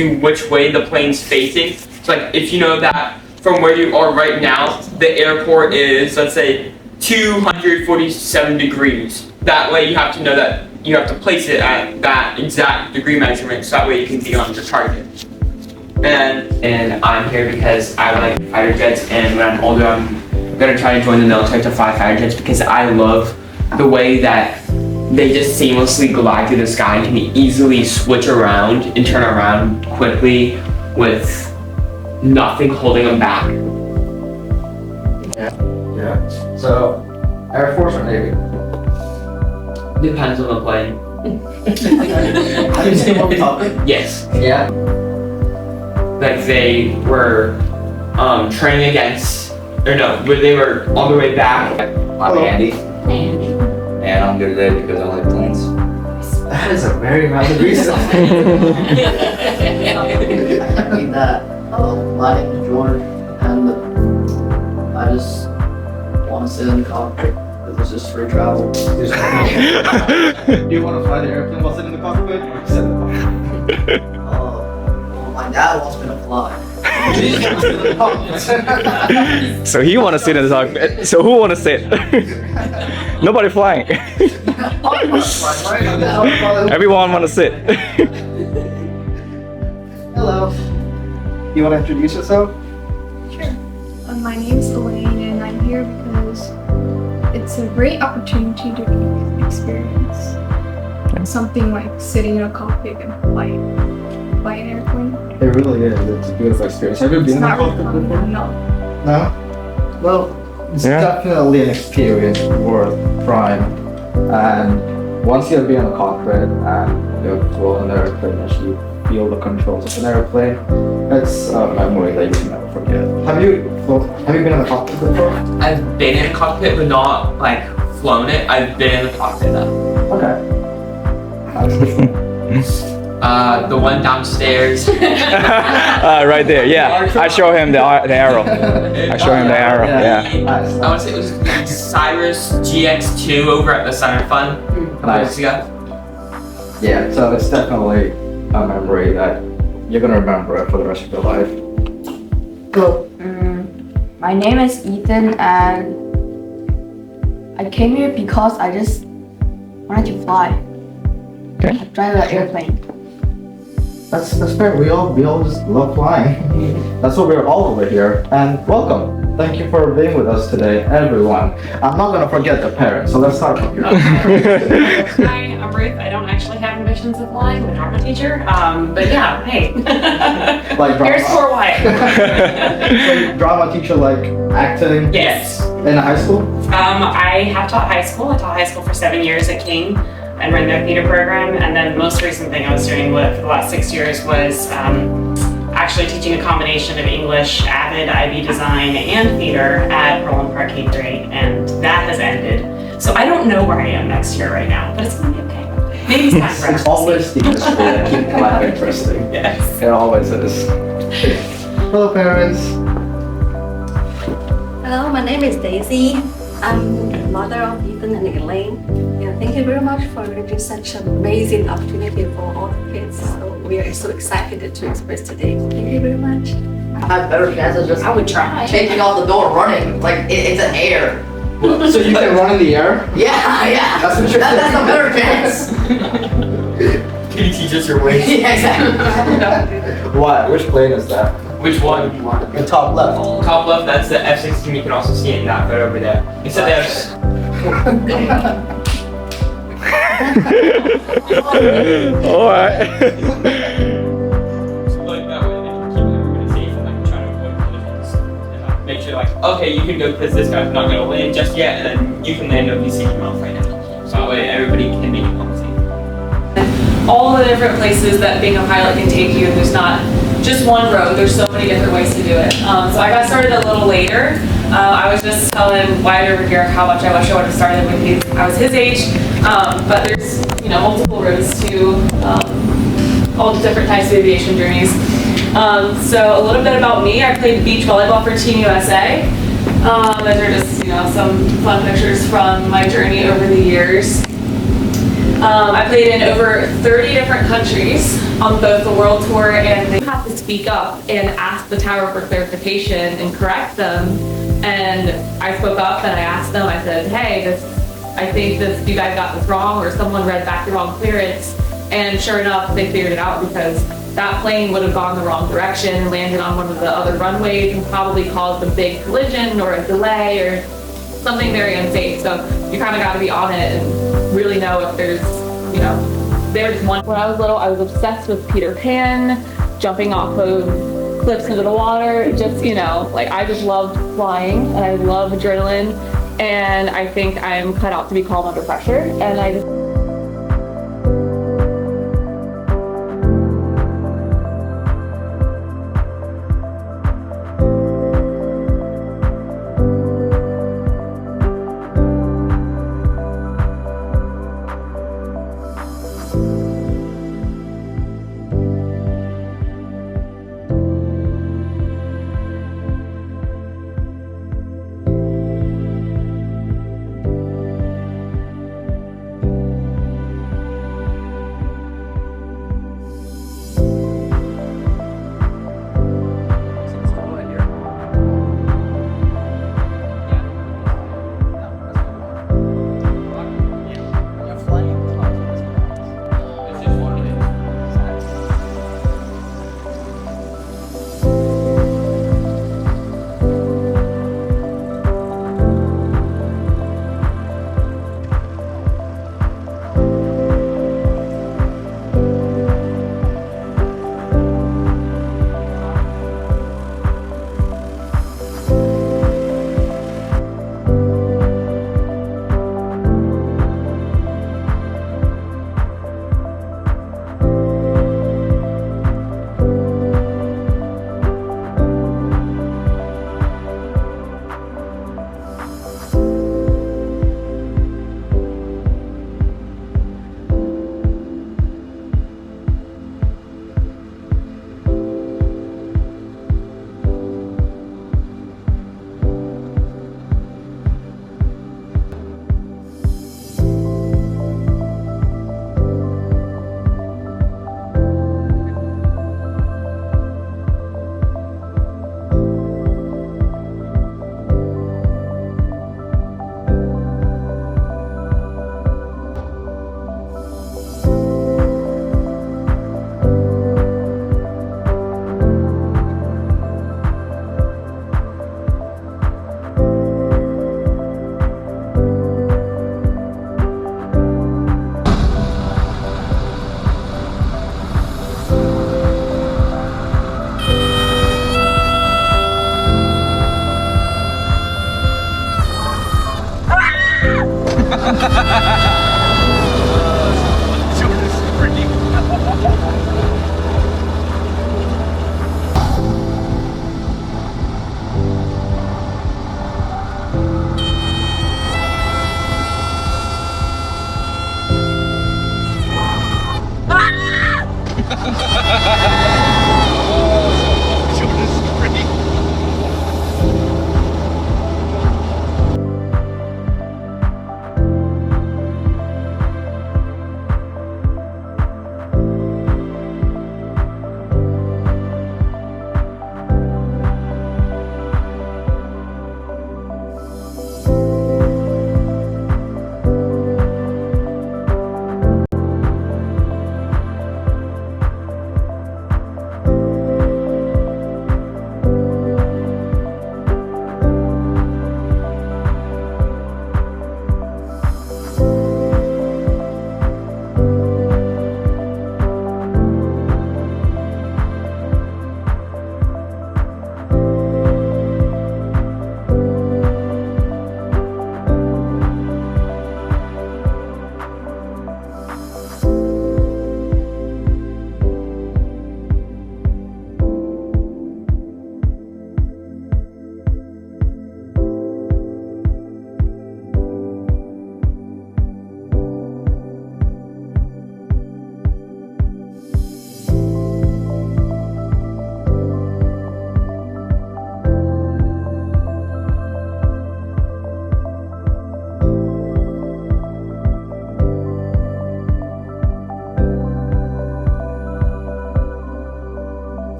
you which way the plane's facing. So like if you know that from where you are right now, the airport is, let's say, 247 degrees. That way you have to know that you have to place it at that exact degree measurement, so that way you can be on your target. And I'm here because I like fighter jets, and when I'm older I'm gonna try to join the military to fly fighter jets because I love the way that they just seamlessly glide through the sky and can easily switch around and turn around quickly with nothing holding them back. Yeah. So, Air Force or Navy? Depends on the plane. Have you seen what we're talking? Yes. Yeah. Like they were training against, or no, where they were on the way back. I'm Andy. And I'm good today because I like planes. That is a very valid reason. I mean that. My name is George, and I just want to sit in the cockpit because it's just free travel. Do you want to fly the airplane while sitting in the cockpit, or sit in the cockpit? Well, my dad wants me to fly. So he want to sit in the cockpit. So who want to sit? Nobody flying. Everyone want to sit. Hello. You want to introduce yourself? Sure. My name's Elaine, and I'm here because it's a great opportunity to experience something like sitting in a cockpit and fly an airplane. It really is. It's a beautiful experience. Have you been in a cockpit before? No. No? Well, it's Yeah. definitely an experience worth trying. And once you've been in a cockpit and you've flown an airplane and you feel the controls of an airplane, it's a memory that you can never forget. Have you been in a cockpit before? I've been in a cockpit, but not like flown it. I've been in the cockpit though. Okay. The one downstairs. Right there. Yeah. I show him the arrow. I show him the arrow. Yeah. Nice. I want to say it was the Cyrus GX2 over at the Center Fund a couple Nice. years ago. Yeah, so it's definitely a memory that you're gonna remember it for the rest of your life. Cool. My name is Ethan, and I came here because I just wanted to fly. Okay. Drive an airplane. That's fair. We all just love flying. That's what we're all over here. And welcome. Thank you for being with us today, everyone. I'm not gonna forget the parents, so let's start from here. Hi, I'm Ruth. I don't actually have ambitions of flying. I'm a drama teacher. But yeah, hey. Like drama. Here's for Wyatt. So drama teacher, like acting Yes. in high school? I have taught high school. I taught high school for 7 years at King and ran their theater program. And then the most recent thing I was doing for the last 6 years was actually teaching a combination of English, Avid, IB design, and theater at Roland Park K3, and that has ended. So I don't know where I am next year right now, but it's gonna be okay. Maybe it's time for It's always the industry that keeps life interesting. Yes. It always is. Hello, parents. Hello, my name is Daisy. I'm the mother of Ethan and Elaine. Yeah, thank you very much for arranging such an amazing opportunity for all the kids. So we are so excited to express today. Thank you very much. I have better chances just I would try. taking out the door, running. Like it's an air. So you can run in the air? Yeah. That's what you're That's a better chance. Can you teach us your ways? Yeah, exactly. What? Which plane is that? Which one? The top left. Top left, that's the F-16. You can also see it in that photo over there. Except there's All right. so like that way they can keep everybody safe and like try to avoid collisions. And make sure like, okay, you can go because this guy's not gonna land just yet, and then you can land over these mouth right now. So that way everybody can make it home safe. All the different places that being a pilot can take you, and there's not just one road, there's so many different ways to do it. So I got started a little later. I was just telling Wyatt over here how much I wish I would have started when I was his age. But there's multiple roads to all the different types of aviation journeys. So a little bit about me. I played beach volleyball for Team USA. Those are just some fun pictures from my journey over the years. I played in over 30 different countries on both the world tour and they have to speak up and ask the tower for clarification and correct them. And I spoke up and I asked them, I said, hey, I think you guys got this wrong, or someone read back the wrong clearance. And sure enough, they figured it out, because that plane would have gone the wrong direction and landed on one of the other runways and probably caused a big collision or a delay or something very unsafe. So you kind of got to be on it and really know if there's, there's one. When I was little, I was obsessed with Peter Pan, jumping off of cliffs into the water. Just, I just loved flying and I love adrenaline. And I think I'm cut out to be calm under pressure. And I just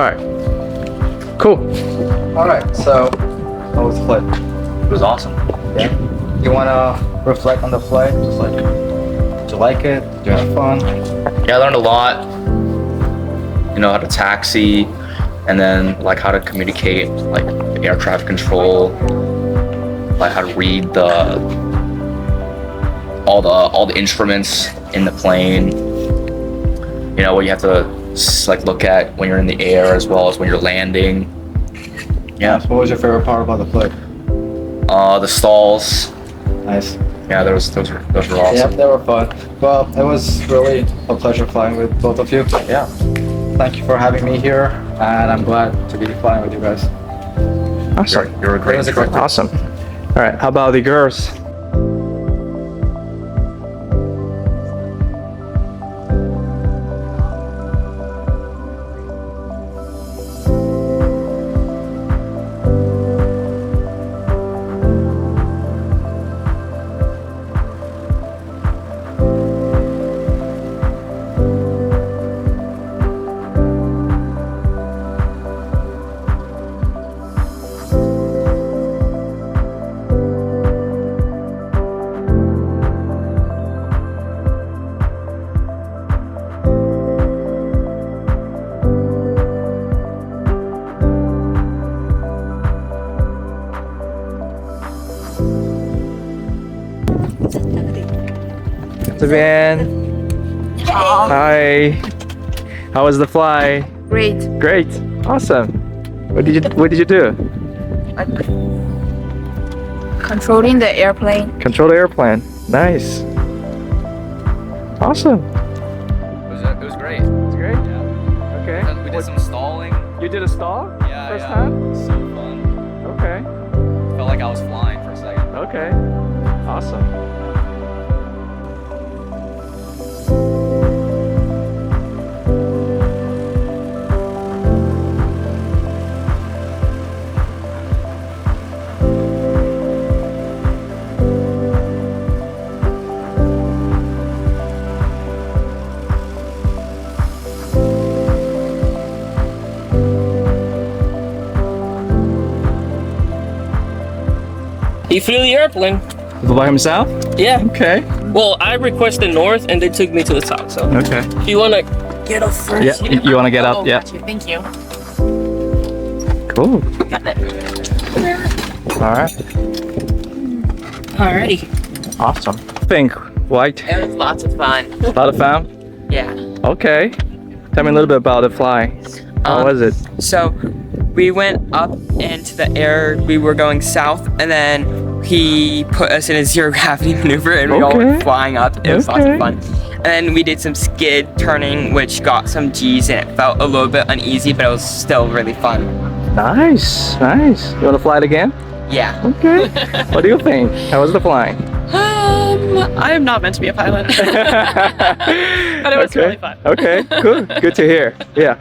right. Cool. All right. So, how was the flight? It was awesome. Yeah. You wanna reflect on the flight? Just like, did you like it? Did you have fun? Yeah, I learned a lot. You know, how to taxi, and then like how to communicate, like air traffic control, like how to read all the instruments in the plane. You know what you have to like look at when you're in the air as well as when you're landing. Yeah. What was your favorite part about the flight? The stalls. Nice. Yeah, those were awesome. Yep, they were fun. Well, it was really a pleasure flying with both of you. Yeah. Thank you for having me here, and I'm glad to be flying with you guys. Awesome. You're a great It was a great instructor. trip. Awesome. All right. How about the girls? Vivian. Hi. How was the fly? Great. Great. Awesome. What did you do? Controlling the airplane. Control the airplane. Nice. Awesome. It was great. It was great? Yeah. Okay. We did some stalling. You did a stall? Yeah. First time? So fun. Okay. Felt like I was flying for a second. Okay. Awesome. He flew the airplane. By himself? Yeah. Okay. Well, I requested north and they took me to the south, so. Okay. If you wanna get up first. Yeah, you wanna get up? Oh, Yeah. got you. Thank you. Cool. Got it. Alright. Alrighty. Awesome. Think, White? It was lots of fun. A lot of fun? Yeah. Okay. Tell me a little bit about the fly. How was it? So we went up into the air, we were going south, and then he put us in a zero gravity maneuver and we all went flying up. It was lots of fun. And then we did some skid turning, which got some G's, and it felt a little bit uneasy, but it was still really fun. Nice, nice. You want to fly it again? Yeah. Okay. What do you think? How was the flying? I am not meant to be a pilot. But it was really fun. Okay, cool. Good to hear. Yeah.